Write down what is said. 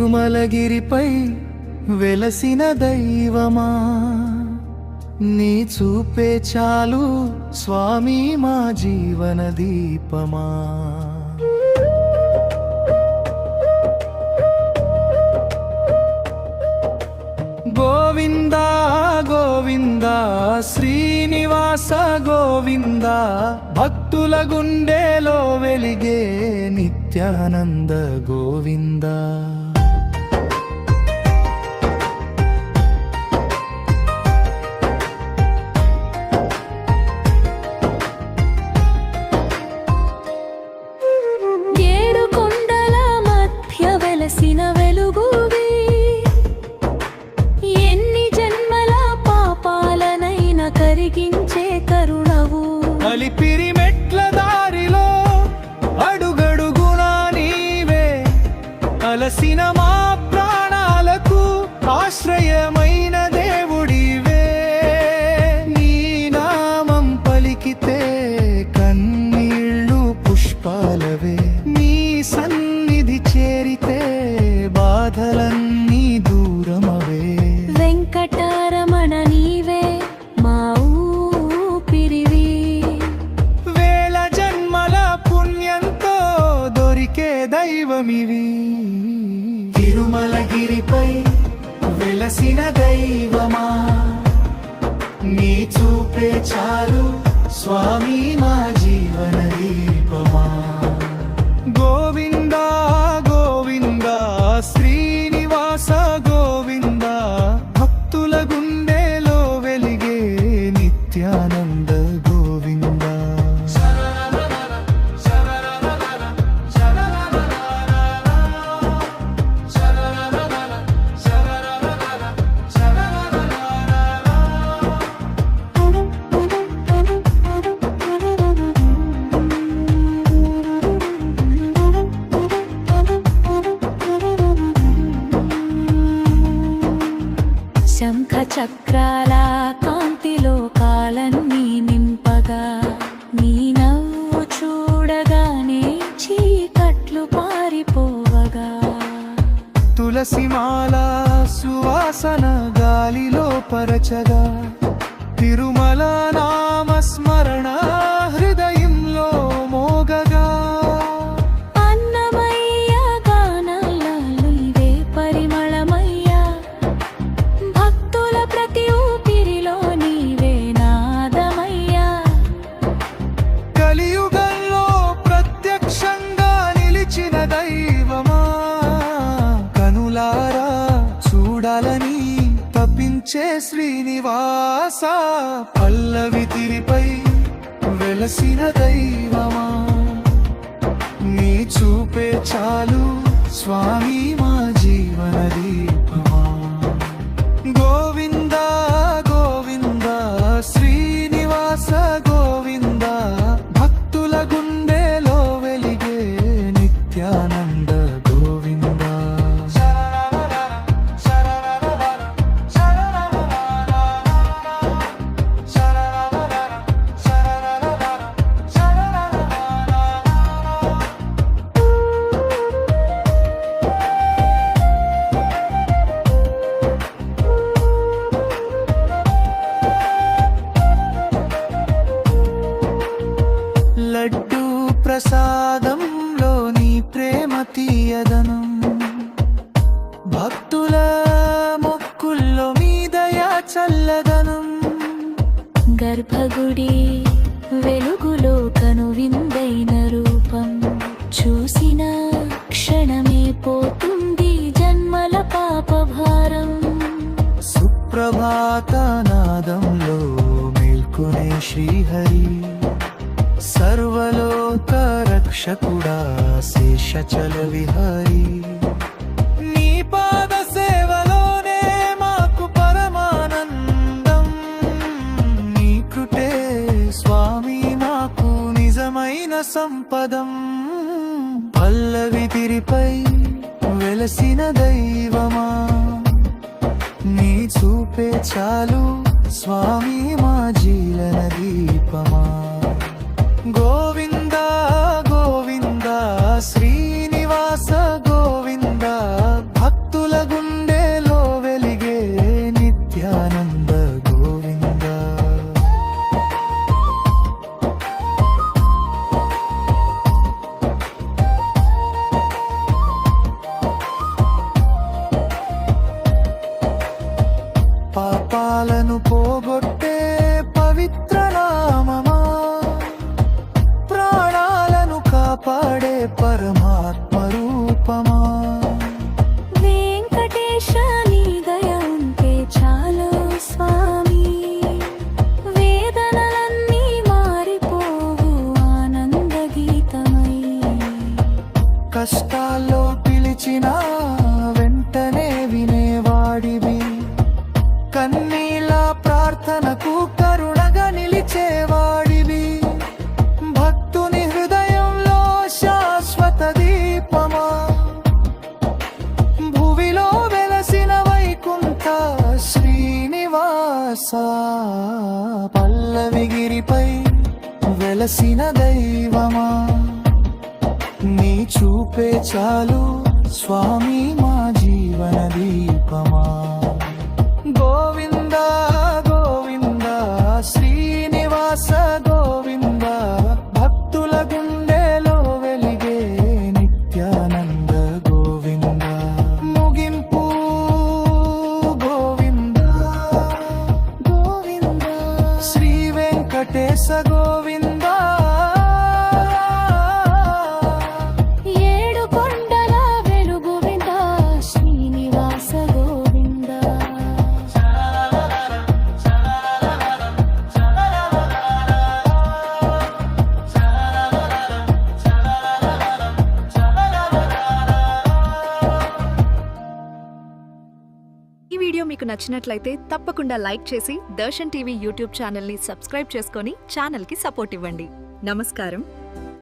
తిరుమలగిరిపై వెలసిన దైవమా, నీ చూపే చాలు స్వామి మా జీవన దీపమా. గోవిందా గోవిందా శ్రీనివాస గోవిందా, భక్తుల గుండెలో వెలిగే నిత్యానంద గోవిందా. అలిపిరి మెట్ల దారిలో అడుగడుగునా నీవే, అలసిన మా ప్రాణాలకు ఆశ్రయమైన దేవుడివే. నీ నామం పలికితే కన్నీళ్ళు పుష్పాలవే, నీ సన్నిధి చేరితే బాధలన్నీ దూరమవే. వెంకటరమణ నీవే మా ఊపిరివి, దైవమివి. తిరుమలగిరిపై వెలసిన దైవమా, నీ చూపే చాలు స్వామి మా జీవన దీపమా. గోవిందా గోవిందా శ్రీనివాస గోవిందా, భక్తుల గుండెలో వెలిగే నిత్యానంద గోవిందా. శంఖ చక్రాల కాంతిలో కాలన్నీ నింపగా, నీ నవ్వు చూడగానే చీకట్లు పారిపోవగా. తులసిమాల సువాసన గాలిలో పరచగా, తిరుమల నామస్మరణ హృదయంలో మోగగా. చూడాలని తప్పించే శ్రీనివాస, పల్లవి తిరిపై వెలసిన దైవమా, నీ చూపే చాలు స్వామి మా జీవన దీపమా. గోవిందా గోవిందా శ్రీనివాస గోవిందా, భక్తుల గుండెలో వెలిగే నిత్యానంద గోవిందా. లడ్డూ ప్రసాదంలో నీ ప్రేమ తీయదనం, భక్తుల మొక్కుల్లో మీ దయా చల్లదనం. గర్భగుడి వెలుగులో కనువిందైన రూపం చూసిన క్షణమే పోతుంది జన్మల పాపభారం. సుప్రభాత నాదంలో మేల్కొనే శ్రీహరి, సర్వలోక రక్షకుడా శేషచల విహారి. నీ పాద సేవలోనే మాకు పరమానందం, నీ కృటే స్వామి మాకు నిజమైన సంపదం. పల్లవి తిరిపై వెలసిన దైవమా, నీ చూపే చాలు స్వామి మా జీవన దీపమా. గోవిందా గోవిందా శ్రీనివాస గోవిందా, భక్త బాధలను పోగొట్టే పవిత్ర నామమా, ప్రాణాలను కాపాడే పరమాత్మ రూపమా. వెంకటేశ నీ దయ ఉంటే చాలు స్వామి, వేదనలన్నీ మారిపోవు ఆనంద గీతమై. కష్టాల్లో పిలిచిన వెంటనే వినేవాడివి, కన్నీళ్ళ ప్రార్థనకు కరుణగా నిలిచేవాడివి. భక్తుని హృదయంలో శాశ్వత దీపమా, భువిలో వెలసిన వైకుంఠ శ్రీనివాస. పల్లవిగిరిపై వెలసిన దైవమా, నీ చూపే చాలు స్వామి మా జీవన దీపమా. గోవింద గోవింద శ్రీనివాస గోవింద, భక్తుల గుండెలో వెలిగే నిత్యానంద గోవింద. ముగింపు గోవింద గోవింద, శ్రీ వెంకటేశ గోవింద. ఏడు కొండల వెలుగు వింద శ్రీనివాస గోవింద. ఈ వీడియో మీకు నచ్చినట్లయితే తప్పకుండా లైక్ చేసి దర్శన్ టీవీ యూట్యూబ్ ఛానల్ని సబ్స్క్రైబ్ చేసుకొని ఛానల్కి సపోర్ట్ ఇవ్వండి. నమస్కారం.